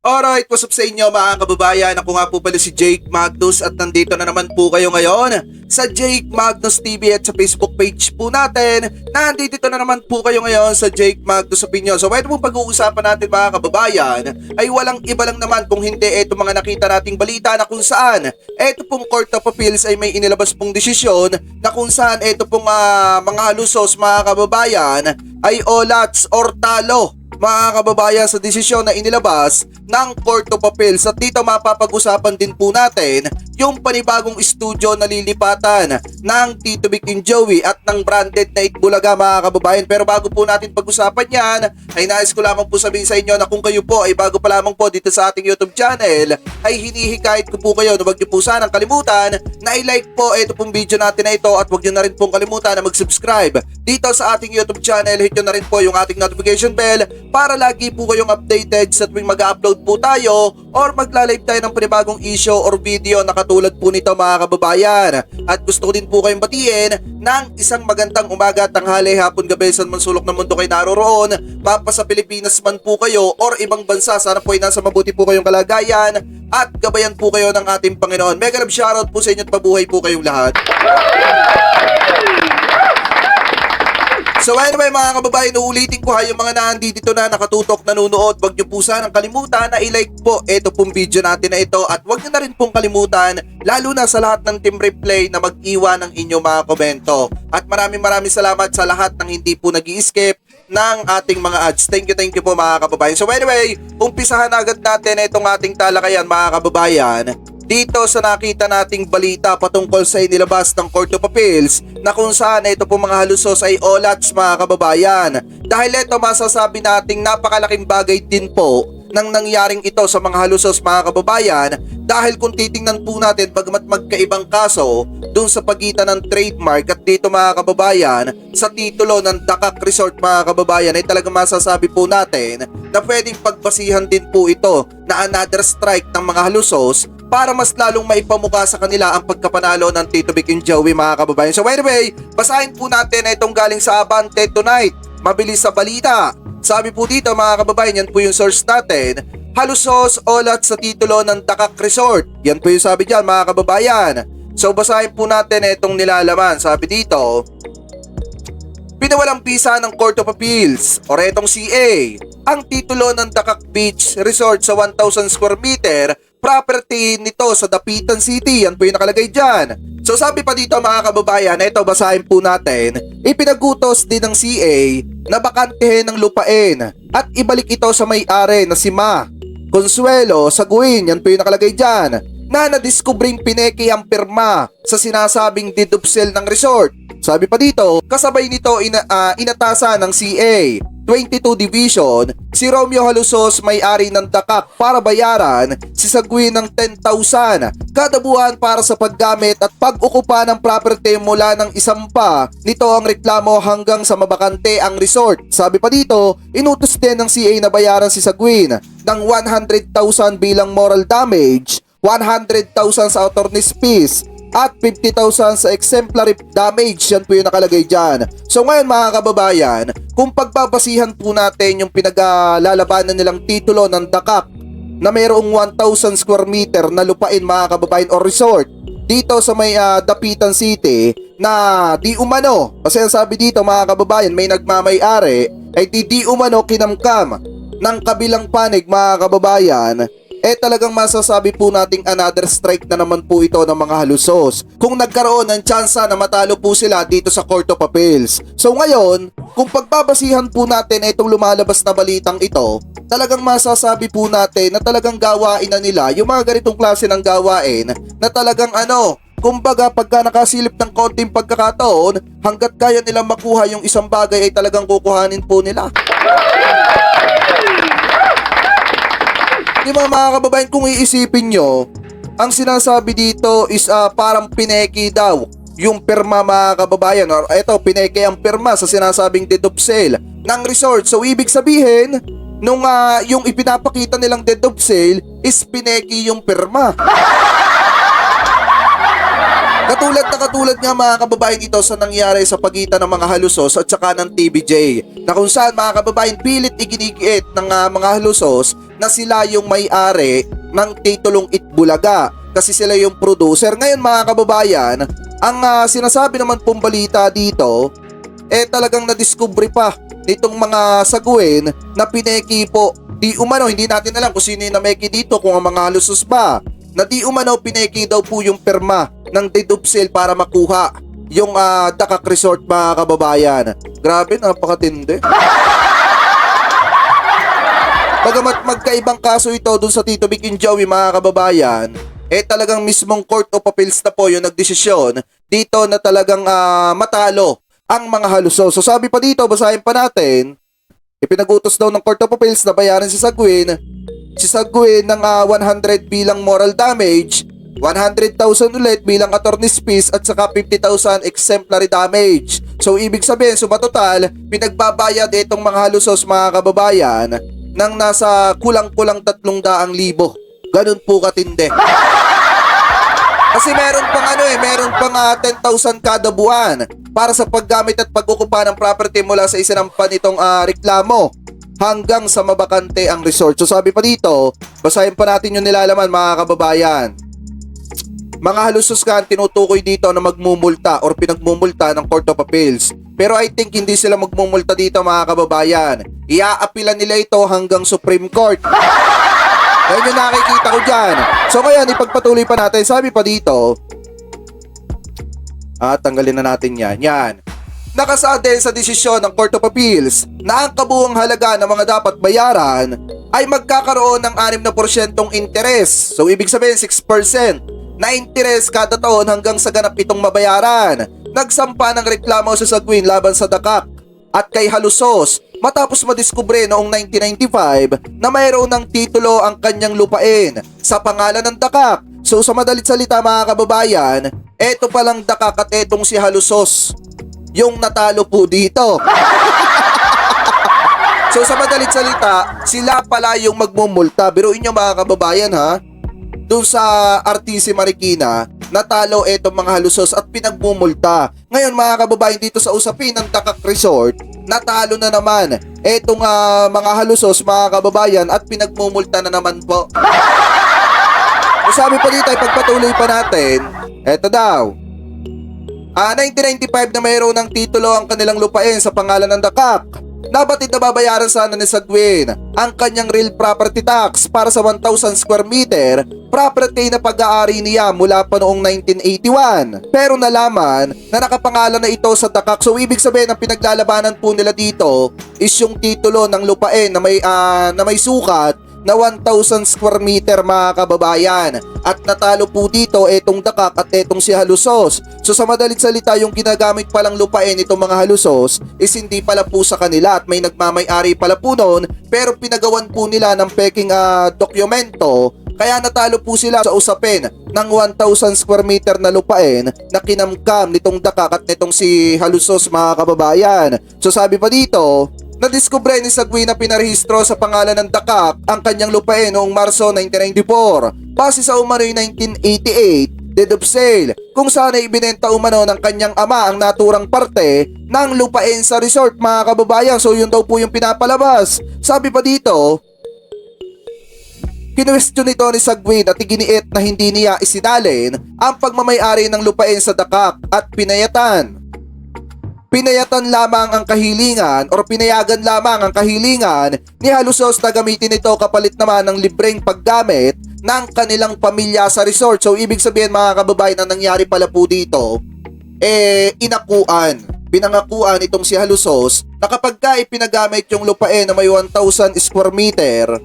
Alright, what's up sa inyo mga kababayan? Ako nga po pala si Jake Magnus at nandito na naman po kayo ngayon sa Jake Magnus TV at sa Facebook page po natin. Nandito na naman po kayo ngayon sa Jake Magnus Opinion. So ito pong pag-uusapan natin mga kababayan ay walang iba lang naman kung hindi ito mga nakita nating balita na kung saan ito pong Court of Appeals ay may inilabas pong desisyon na kung saan ito pong mga halusos mga kababayan ay olats or talo mga kababayan sa desisyon na inilabas ng Court of Appeals. At dito mapapag-usapan din po natin yung panibagong studio na lilipatan ng Tito Vic and Joey at ng branded na Itbulaga mga kababayan. Pero bago po natin pag-usapan yan, ay nais ko lamang po sabihin sa inyo na kung kayo po ay bago pa lamang po dito sa ating YouTube channel, ay hinihikayat ko po kayo na wag niyo po sanang kalimutan na i-like po ito pong video natin na ito at wag niyo na rin pong kalimutan na mag-subscribe dito sa ating YouTube channel. Hit nyo na rin po yung ating notification bell para lagi po kayong updated sa tuwing mag-upload po tayo or magla-live tayo ng panibagong issue or video na katulad po nito mga kababayan. At gusto ko din po kayong batiin ng isang magandang umaga, tanghali, hapon, gabi sa mansulok ng mundo kayo naroroon. Papa sa Pilipinas man po kayo or ibang bansa, sana po ay nasa mabuti po kayong kalagayan at gabayan po kayo ng ating Panginoon. Mega love shoutout po sa inyo at mabuhay po kayong lahat. So anyway mga kababayan, uulitin ko yung mga nandito na nakatutok, nanonood. Wag niyo po sanang kalimutan na i-like po ito pong video natin na ito. At wag niyo na rin pong kalimutan, lalo na sa lahat ng Team Replay, na mag-iwan ng inyong mga komento. At maraming salamat sa lahat ng hindi po nag-i-skip ng ating mga ads. Thank you po mga kababayan. So anyway, umpisahan agad natin itong ating talakayan mga kababayan. Dito sa nakita nating balita patungkol sa inilabas ng Court of Appeals na kung saan ito po mga halusos ay olats mga kababayan. Dahil ito masasabi nating napakalaking bagay din po nang nangyaring ito sa mga halusos mga kababayan, dahil kung titingnan po natin bagamat magkaibang kaso dun sa pagitan ng trademark at dito mga kababayan sa titulo ng Dakak Resort mga kababayan, ay talagang masasabi po natin na pwedeng pagbasihan din po ito na another strike ng mga halusos para mas lalong maipamukha sa kanila ang pagkapanalo ng Tito Vic and Joey mga kababayan. So anyway, basahin po natin itong galing sa Abante Tonight. Mabilis sa balita. Sabi po dito mga kababayan, yan po yung source natin. Halusos olat sa titulo ng Dakak Resort. Yan po yung sabi dyan mga kababayan. So basahin po natin itong nilalaman. Sabi dito, pinawalang bisa ng Court of Appeals o retong CA ang titulo ng Dakak Beach Resort sa 1,000 square meter property nito sa Dapitan City. Yan po yung nakalagay dyan. So sabi pa dito mga kababayan, ito basahin po natin, ipinagutos din ng CA na bakantehin ng lupain at ibalik ito sa may-ari na si Ma Consuelo Saguin. Yan po yung nakalagay dyan, na nadiskubring pineke ang pirma sa sinasabing deed of sale ng resort. Sabi pa dito, kasabay nito inatasan ng CA 22 Division si Romeo Halusos, may-ari ng Dakak, para bayaran si Saguin ng 10,000 kada buwan para sa paggamit at pag-ukupa ng property mula ng isampa nito ang reklamo hanggang sa mabakante ang resort. Sabi pa dito, inutos din ng CA na bayaran si Saguin ng 100,000 bilang moral damage, 100,000 sa attorney's fees at 50,000 sa exemplary damage. Yan po yung nakalagay dyan. So ngayon mga kababayan, kung pagbabasihan po natin yung pinaglalabanan nilang titulo ng Dakak na mayroong 1,000 square meter na lupain mga kababayan o resort dito sa may Dapitan City na di umano, kasi ang sabi dito mga kababayan, may nagmamay-ari ay di umano kinamkam ng kabilang panig mga kababayan, talagang masasabi po nating another strike na naman po ito ng mga halusos kung nagkaroon ng tsansa na matalo po sila dito sa Court of Appeals. So ngayon, kung pagbabasihan po natin itong lumalabas na balitang ito, talagang masasabi po natin na talagang gawain na nila yung mga ganitong klase ng gawain na talagang kumbaga pagka nakasilip ng konting pagkakataon, hanggat kaya nilang makuha yung isang bagay ay talagang kukuhanin po nila. Di ba mga kababayan, kung iisipin nyo, ang sinasabi dito is parang pineki daw yung pirma mga kababayan. Or eto, pineki ang pirma sa sinasabing deed of sale ng resort. So ibig sabihin, nung yung ipinapakita nilang deed of sale is pineki yung pirma. Katulad nga mga kababayan ito sa nangyari sa pagitan ng mga halusos at saka ng TVJ, na kung saan mga kababayan pilit iginigiit ng mga halusos na sila yung may-ari ng titulong Itbulaga kasi sila yung producer. Ngayon mga kababayan, ang sinasabi naman pong balita dito, talagang nadiskubre pa nitong mga saguin na pineki po. Di umano, hindi natin alam kung sino yung nameki dito, kung ang mga halusos ba, na di umano pineki daw po yung perma ng deed of sale para makuha yung Dakak Resort mga kababayan. Grabe, napakatindi. Bagamat magkaibang kaso ito dun sa Tito Vic and Joey mga kababayan, talagang mismong Court of Appeals na po yung nagdesisyon dito na talagang matalo ang mga halusos. So sabi pa dito, basahin pa natin, ipinag-utos daw ng Court of Appeals na bayaran si Sagwin ng 100 bilang moral damage, 100,000 ulit bilang attorney's fees at saka 50,000 exemplary damage. So ibig sabihin, sumatotal, pinagbabayad itong mga halusos mga kababayan ng nasa kulang-kulang 300,000. Ganun po katindi. Kasi meron pang 10,000 kada buwan para sa paggamit at pag-ukupa ng property mula sa isinampan nitong reklamo hanggang sa mabakante ang resort. So sabi pa dito, basahin pa natin yung nilalaman mga kababayan. Mga halusos ka ang tinutukoy dito na magmumulta or pinagmumulta ng Court of Appeals. Pero I think hindi sila magmumulta dito mga kababayan. Iaapilan nila ito hanggang Supreme Court. Yan yung nakikita ko dyan. So ngayon, ipagpatuloy pa natin. Sabi pa dito, tanggalin na natin yan. Yan. Nakasaad din sa desisyon ng Court of Appeals na ang kabuuang halaga ng mga dapat bayaran ay magkakaroon ng 6% interes. So ibig sabihin 6% na interes kada taon hanggang sa ganap itong mabayaran. Nagsampa ng reklamo sa Sagwin laban sa Dakak at kay Halusos matapos madiskubre noong 1995 na mayroon ng titulo ang kanyang lupain sa pangalan ng Dakak. So sa madalit salita mga kababayan, eto palang Dakak at etong si Halusos yung natalo po dito. So sa madalit salita, sila pala yung magmumulta. Biruin nyo mga kababayan ha, doon sa RTC Marikina, natalo etong mga halusos at pinagmumulta. Ngayon mga kababayan, dito sa usapin ng Dakak Resort, natalo na naman etong mga halusos mga kababayan at pinagmumulta na naman po. Sabi pa dito, ipagpatuloy pa natin, eto daw, 1995 na mayroon ng titulo ang kanilang lupain sa pangalan ng Dakak. Nabatid na babayaran sana ni Sagwin ang kanyang real property tax para sa 1,000 square meter property na pag-aari niya mula pa noong 1981. Pero nalaman na nakapangalan na ito sa Dakak. So ibig sabihin ang pinaglalabanan po nila dito is yung titulo ng lupain na may sukat na 1,000 square meter mga kababayan. At natalo po dito etong Dakak at etong si Halusos. So sa madalit salita, yung ginagamit palang lupain itong mga Halusos is hindi pala po sa kanila at may nagmamay-ari pala po noon, pero pinagawan po nila ng peking dokumento. Kaya natalo po sila sa usapin ng 1,000 square meter na lupain na kinamkam nitong Dakak at nitong si Halusos mga kababayan. So sabi pa dito, nadiskubre ni Sagwin na pinarehistro sa pangalan ng Dakak ang kanyang lupain noong Marso 1994 base sa umano'y 1988 deed of sale kung saan ay ibinenta umano ng kanyang ama ang naturang parte ng lupain sa resort mga kababayan. So yun daw po yung pinapalabas. Sabi pa dito, kinwestiyon nito ni Sagwin at iginiit na hindi niya isinalin ang pagmamay-ari ng lupain sa Dakak at pinayatan lamang ang kahilingan or pinayagan lamang ang kahilingan ni Halusos na gamitin ito kapalit naman ng libreng paggamit ng kanilang pamilya sa resort. So ibig sabihin mga kababayan, na nangyari pala po dito, pinangakuan itong si Halusos na kapag ka ipinagamit yung lupain na may 1,000 square meter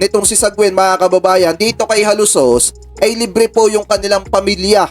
nitong si Sagwin mga kababayan, dito kay Halusos ay libre po yung kanilang pamilya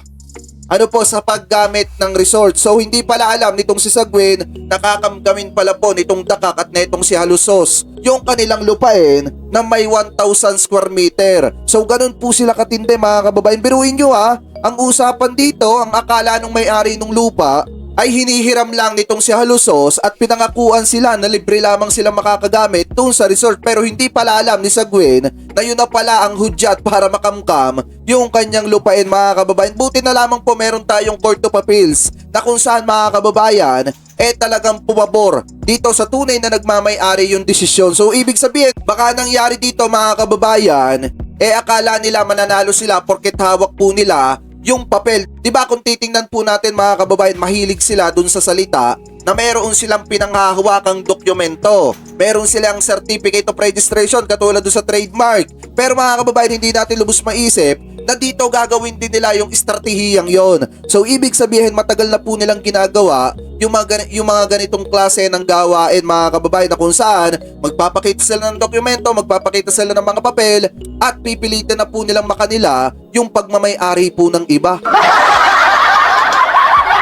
sa paggamit ng resort. So hindi pala alam nitong si Sagwin, nakakamgamin pala po nitong Dakak at netong si Halusos yung kanilang lupain na may 1,000 square meter. So ganun po sila katindi mga kababayan. Biruin nyo ang usapan dito, ang akala nung may-ari ng lupa ay hinihiram lang nitong si Halusos at pinangakuan sila na libre lamang sila makakagamit dun sa resort, pero hindi pala alam ni Sagwin na yun na pala ang hudyat para makamkam yung kanyang lupain, mga kababayan. Buti na lamang po meron tayong Court of Appeals na kung saan, mga kababayan, talagang pumabor dito sa tunay na nagmamay-ari yung desisyon. So ibig sabihin, baka nangyari dito, mga kababayan, akala nila mananalo sila porket hawak po nila yung papel. Diba kung titingnan po natin, mga kababayan, mahilig sila dun sa salita na meron silang pinanghahawakang dokumento. Meron silang certificate of registration katulad dun sa trademark. Pero mga kababayan, hindi natin lubos maisip na dito gagawin din nila yung estratehiyang yon. So ibig sabihin, matagal na po nilang ginagawa yung mga ganitong klase ng gawain, mga kababayan, na kung saan magpapakita sila ng dokumento, magpapakita sila ng mga papel at pipilitin na po nilang makanila yung pagmamay-ari po ng iba.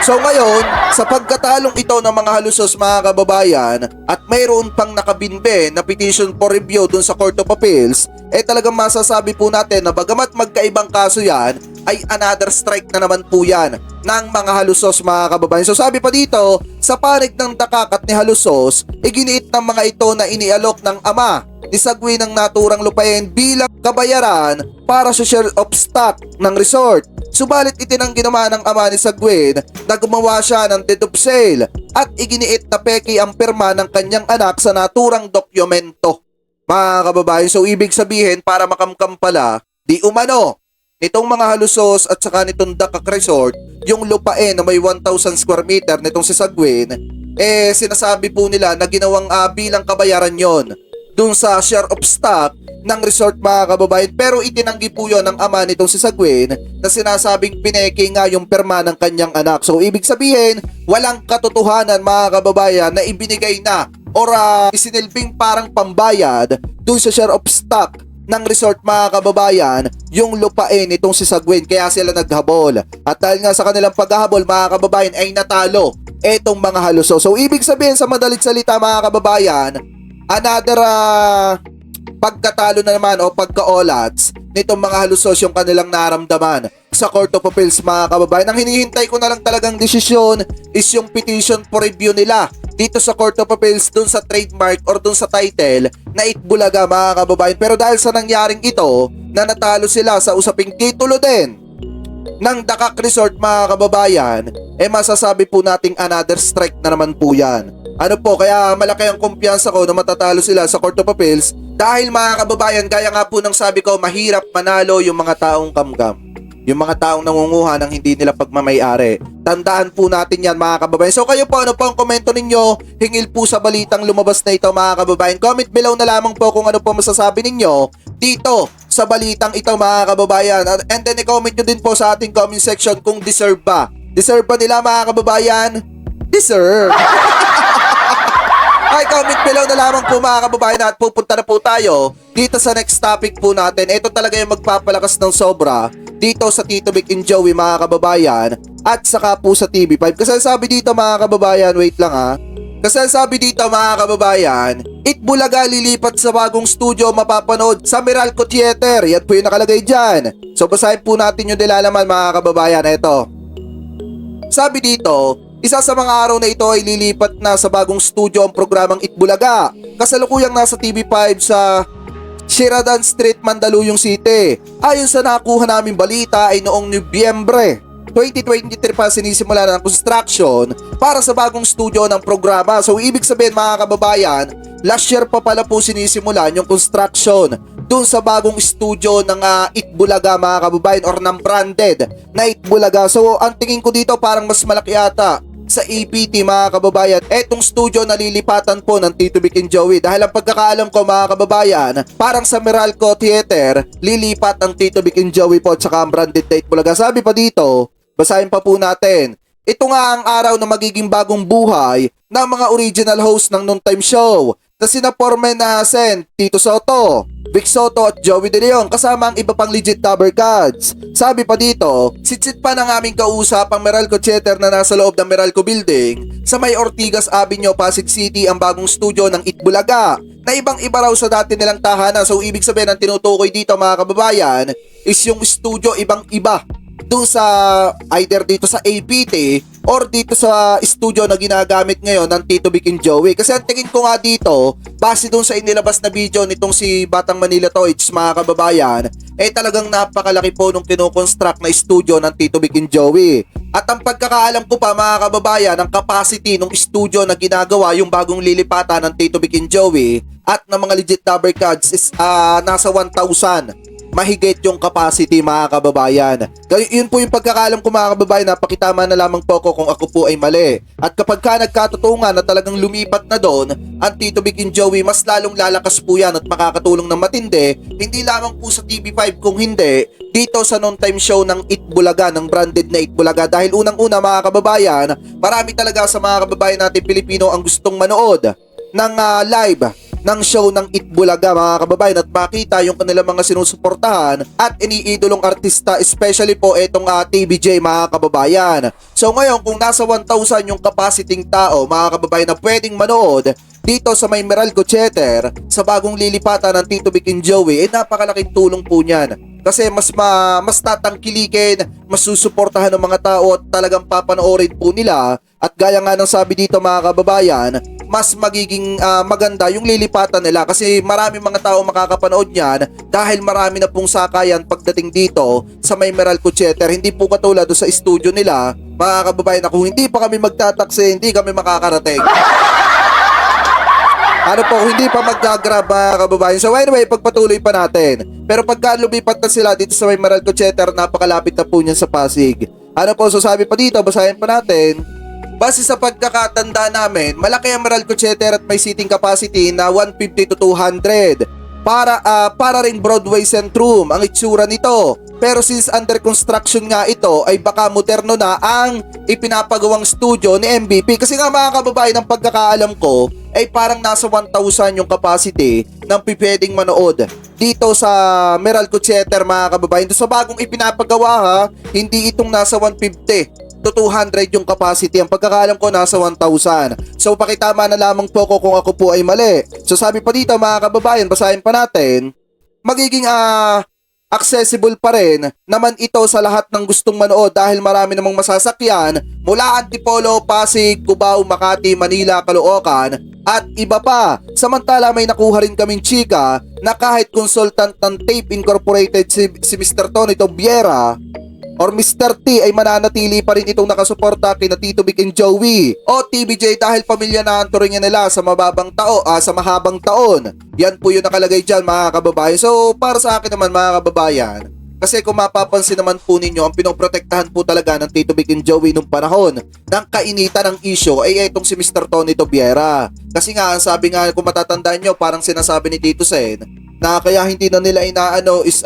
So ngayon, sa pagkatalong ito ng mga Halusos, mga kababayan, at mayroon pang nakabinbe na petition for review dun sa Court of Appeals, talagang masasabi po natin na bagamat magkaibang kaso yan, ay another strike na naman po yan ng mga Halusos, mga kababayan. So sabi pa dito, sa panig ng Dakakat ni Halusos, iginiit ng mga ito na inialok ng ama ni Sagwin ng naturang lupain bilang kabayaran para sa share of stock ng resort. Subalit itinanggi naman ng ama ni Sagwin na gumawa siya ng deed of sale at iginiit na peki ang pirma ng kanyang anak sa naturang dokumento. Mga kababayan, so ibig sabihin, para makamkam pala, di umano nitong mga Halusos at saka nitong Dakak Resort, yung lupain na may 1,000 square meter nitong si Sagwin, sinasabi po nila na ginawang bilang kabayaran yon dun sa share of stock ng resort, mga kababayan. Pero itinanggi po yon ng ama nitong si Sagwin na sinasabing pineke nga yung pirma ng kanyang anak. So ibig sabihin, walang katotohanan, mga kababayan, na ibinigay na or isinilbing parang pambayad dun sa share of stock ng resort, mga kababayan, yung lupain nitong si Sagwin. Kaya sila naghabol. At dahil nga sa kanilang paghahabol, mga kababayan, ay natalo etong mga Halusos. So ibig sabihin, sa madalit salita, mga kababayan, another pagkatalo na naman o pagkaolats nitong mga Halusos yung kanilang naramdaman sa Court of Appeals, mga kababayan. Ang hinihintay ko na lang talagang desisyon is yung petition for review nila dito sa Court of Appeals dun sa trademark or dun sa title na Itbulaga, mga kababayan. Pero dahil sa nangyaring ito na natalo sila sa usaping titulo din ng Dakak Resort, mga kababayan, masasabi po nating another strike na naman po yan. Ano po, kaya malaki ang kumpiyansa ko na matatalo sila sa Court of Appeals dahil, mga kababayan, gaya nga po ng sabi ko, mahirap manalo yung mga taong kamkam. Yung mga taong nangunguha ng hindi nila pagmamay-ari. Tandaan po natin yan, mga kababayan. So kayo po, ano po ang komento ninyo hingil po sa balitang lumabas na ito, mga kababayan? Comment below na lamang po kung ano po masasabi ninyo dito sa balitang ito, mga kababayan. And then i-comment nyo din po sa ating comment section kung deserve ba. Deserve ba nila, mga kababayan? Deserve! Ay, comment below na lamang po, mga kababayan, at pupunta na po tayo dito sa next topic po natin. Ito talaga yung magpapalakas ng sobra dito sa Tito Vic and Joey, mga kababayan, at saka po sa TV5. Kasi sabi dito, mga kababayan, wait lang ha. Kasi sabi dito, mga kababayan, Itbulaga lilipat sa bagong studio mapapanood sa Meralco Theater. Yan po yung nakalagay dyan. So basahin po natin yung nilalaman, mga kababayan. Ito. Sabi dito, isa sa mga araw na ito ay lilipat na sa bagong studio ang programang Itbulaga. Kasalukuyang nasa TV5 sa Sheridan Street, Mandaluyong City. Ayon sa nakuha naming balita ay noong Nobyembre 2023 pa sinisimula na ng construction para sa bagong studio ng programa. So ibig sabihin, mga kababayan, last year pa pala po sinisimulan yung construction dun sa bagong studio ng Itbulaga, mga kababayan, or ng branded na Itbulaga. So ang tingin ko dito parang mas malaki ata sa APT, mga kababayan, etong studio na lilipatan po ng Tito Vic and Joey. Dahil ang pagkakaalam ko, mga kababayan, parang sa Meralco Theater lilipat ang Tito Vic and Joey po at saka ang branded na Itbulaga. Sabi pa dito, basahin pa po natin, ito nga ang araw na magiging bagong buhay ng mga original host ng Noontime Show na sina Formen Hasen, Tito Soto, Vic Soto at Joey De Leon kasama ang iba pang legit Dabber Gods. Sabi pa dito, sitsit pa ng aming kausap ang Meralco Theater na nasa loob ng Meralco Building sa may Ortigas Avenue, Pasig City ang bagong studio ng Itbulaga na ibang iba raw sa dati nilang tahanan. So ibig sabihin, ang tinutukoy dito, mga kababayan, is yung studio ibang iba dun sa either dito sa APT or dito sa studio na ginagamit ngayon ng Tito Vic and Joey. Kasi ang tingin ko nga dito, base dun sa inilabas na video nitong si Batang Manila Toys, mga kababayan, talagang napakalaki po nung kinoconstruct na studio ng Tito Vic and Joey. At ang pagkakaalam ko pa, mga kababayan, ang capacity ng studio na ginagawa yung bagong lilipatan ng Tito Vic and Joey at ng mga legit number cards is nasa 1,000 mahigit yung capacity, mga kababayan. Yun po yung pagkakalam ko, mga kababayan. Napakitama na lamang po ako kung ako po ay mali. At kapag ka nagkatutungan na talagang lumipat na doon ang Tito Vic and Joey, mas lalong lalakas po yan at makakatulong ng matindi, hindi lamang po sa TV5 kung hindi dito sa non-time show ng Itbulaga, ng branded na Itbulaga. Dahil unang-una, mga kababayan, marami talaga sa mga kababayan natin Pilipino ang gustong manood ng live ng show ng Itbulaga, mga kababayan, at makita yung kanilang mga sinusuportahan at iniidolong artista, especially po itong TVJ, mga kababayan. So ngayon, kung nasa 1,000 yung capacity tao, mga kababayan, na pwedeng manood dito sa may Meralco Theater sa bagong lilipatan ng Tito Vic and Joey, napakalaking tulong po niyan. Kasi mas tatangkilikin, mas susuportahan ng mga tao at talagang papanoorin po nila. At gaya nga ng sabi dito, mga kababayan, mas magiging maganda yung lilipatan nila kasi marami mga tao makakapanood niyan dahil marami na pong sakayan pagdating dito sa may Meralco Theater. Hindi po katulad sa studio nila, mga kababayan, na kung hindi pa kami magtataksi, hindi kami makakarating. Ano po, hindi pa mag-grab, mga kababayan. So anyway, pagpatuloy pa natin. Pero pagka lumipat na sila dito sa may Meralco Theater, napakalapit na po niyan sa Pasig. Ano po, so sabi pa dito, basahin pa natin. Base sa pagkakatanda namin, malaki ang Meralco Theater at may seating capacity na 150 to 200. Para ring Broadway Centrum ang itsura nito. Pero since under construction nga ito, ay baka moderno na ang ipinapagawang studio ni MVP. Kasi nga, mga kababayan, ang pagkakaalam ko ay parang nasa 1,000 yung capacity ng pipwedeng manood dito sa Meralco Theater, mga kababayan. Doon sa bagong ipinapagawa, ha, hindi itong nasa 150 to 200 yung capacity. Ang pagkakaalam ko nasa 1,000. So pakitama na lamang po ko kung ako po ay mali. So sabi pa dito, mga kababayan, basahin pa natin, magiging accessible pa rin naman ito sa lahat ng gustong manood dahil marami namang masasakyan mula Antipolo, Pasig, Cubao, Makati, Manila, Caloocan at iba pa. Samantala, may nakuha rin kaming chika na kahit consultant ng Tape Incorporated si Mr. Tony Tobiera or Mr. T ay mananatili pa rin itong nakasuporta kina Tito Vic and Joey o TVJ dahil pamilya na ang turingan nila sa sa mahabang taon. Yan po yung nakalagay dyan, mga kababayan. So para sa akin naman, mga kababayan, kasi kung mapapansin naman po ninyo, ang pinoprotektahan po talaga ng Tito Vic and Joey nung panahon ng kainitan ng issue ay itong si Mr. Tony Tobiera. Kasi nga, ang sabi nga, kung matatandaan nyo, parang sinasabi ni Tito Sen na kaya hindi na nila inaano is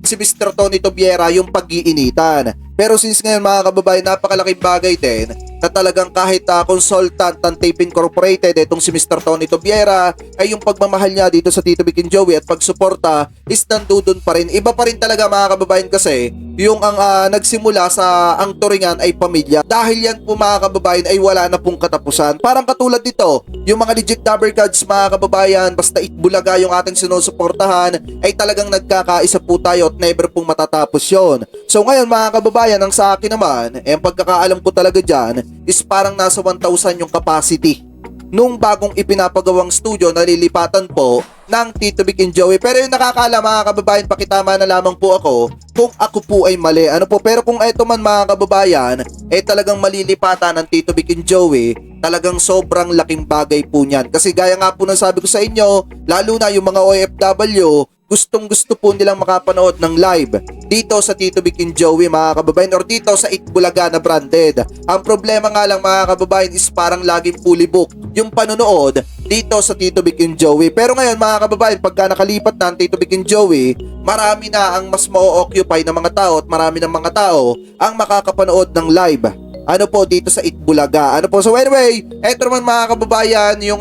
si Mr. Tony Tobiera yung pag-iinitan. Pero since ngayon, mga kababayan, napakalaking bagay din na talagang kahit consultant ng Tape Incorporated, itong si Mr. Tony Tobiera, ay yung pagmamahal niya dito sa Tito Vic and Joey at pagsuporta is nandudun pa rin. Iba pa rin talaga, mga kababayan, kasi yung ang nagsimula sa ang turingan ay pamilya. Dahil yan po, mga kababayan, ay wala na pong katapusan. Parang katulad dito, yung mga legit number cards, mga kababayan, basta Itbulaga yung ating sinusuportahan, ay talagang nagkakaisa po tayo at never pong matatapos yon. So ngayon, mga kababayan, ang sa akin naman, ang pagkakaalam ko talaga dyan is parang nasa 1,000 yung capacity nung bagong ipinapagawang studio na lilipatan po ng Tito Vic and Joey. Pero yung nakakala, mga kababayan, pakitama na lamang po ako kung ako po ay mali. Ano po, pero kung eto man, mga kababayan, talagang malilipatan ng Tito Vic and Joey, talagang sobrang laking bagay po niyan. Kasi gaya nga po ng sabi ko sa inyo, lalo na yung mga OFW, gustong-gusto po nilang makapanood ng live dito sa Tito Vic and Joey, mga kababayan, or dito sa Itbulaga na branded. Ang problema nga lang, mga kababayan, is parang laging fully booked yung panonood dito sa Tito Vic and Joey. Pero ngayon, mga kababayan, pagka nakalipat na ang Tito Vic and Joey, marami na ang mas ma-occupy ng mga tao at marami ng mga tao ang makakapanood ng live. Ano po, dito sa Itbulaga. Ano po, so anyway, eto naman, mga kababayan, yung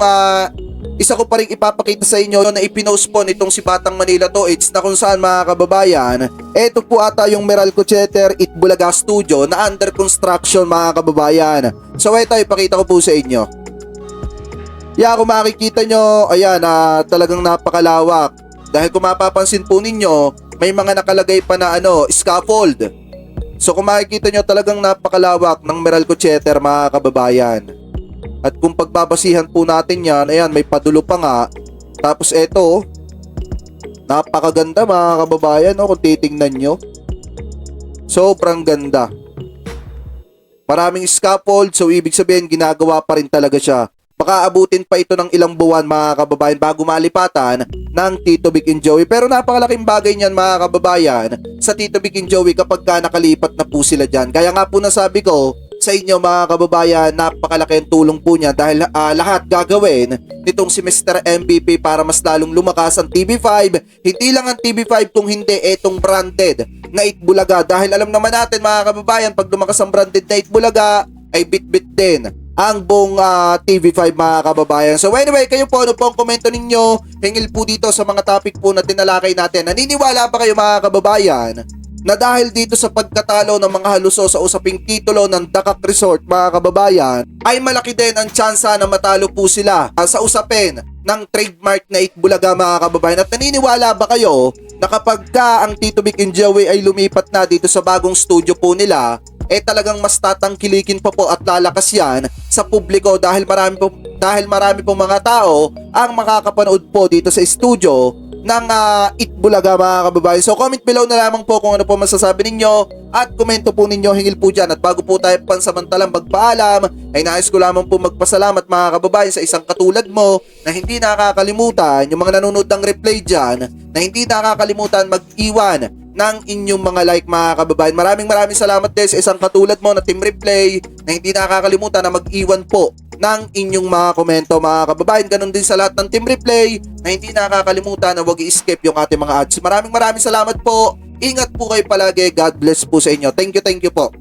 isa ko pa rin ipapakita sa inyo na ipinost po nitong si Batang Manila Toys na kung saan, mga kababayan, eto po ata yung Meralco Theater Itbulaga Studio na under construction, mga kababayan. So eto, ipakita ko po sa inyo. Kung makikita nyo, ayan, talagang napakalawak. Dahil kung mapapansin po ninyo, may mga nakalagay pa na scaffold. So kung makikita nyo talagang napakalawak ng Meralco Theater mga kababayan. At kung pagbabasihan po natin yan, ayan may padulo pa nga. Tapos eto, napakaganda mga kababayan kung titingnan nyo. Sobrang ganda. Maraming scaffold, so ibig sabihin ginagawa pa rin talaga siya. Baka abutin pa ito ng ilang buwan mga kababayan bago malipatan ng Tito Vic and Joey. Pero napakalaking bagay niyan mga kababayan sa Tito Vic and Joey kapag ka nakalipat na po sila dyan. Kaya nga po nasabi ko sa inyo mga kababayan, napakalaki ang tulong po niya dahil lahat gagawin nitong si Mr. MVP para mas lalong lumakas ang TV5. Hindi lang ang TV5 kung hindi etong branded na Itbulaga. Dahil alam naman natin mga kababayan, pag lumakas ang branded na Itbulaga ay bit-bit din ang buong TV5 mga kababayan. So anyway, kayo po, ano po ang komento ninyo? Hingil po dito sa mga topic po na tinalakay natin. Naniniwala ba kayo mga kababayan na dahil dito sa pagkatalo ng mga haluso sa usaping titulo ng Dakak Resort mga kababayan, ay malaki din ang tsansa na matalo po sila sa usapin ng trademark na Itbulaga mga kababayan? At naniniwala ba kayo na kapag ka ang Tito Vic and Joey ay lumipat na dito sa bagong studio po nila, talagang mas tatangkilikin pa po at lalakas yan sa publiko dahil marami po mga tao ang makakapanood po dito sa studio ng Itbulaga mga kababayan. So comment below na lamang po kung ano po masasabi ninyo at komento po ninyo, hingil po dyan. At bago po tayo pansamantalang magpaalam, ay nais ko lamang po magpasalamat mga kababayan sa isang katulad mo na hindi nakakalimutan, yung mga nanonood ng replay dyan, na hindi nakakalimutan mag-iwan ng inyong mga like mga kababayan. Maraming salamat din sa isang katulad mo na Team Replay na hindi nakakalimutan na mag-iwan po ng inyong mga komento mga kababayan. Ganon din sa lahat ng Team Replay na hindi nakakalimutan na wag i-skip yung ating mga ads. Maraming salamat po. Ingat po kayo palagi. God bless po sa inyo. Thank you po.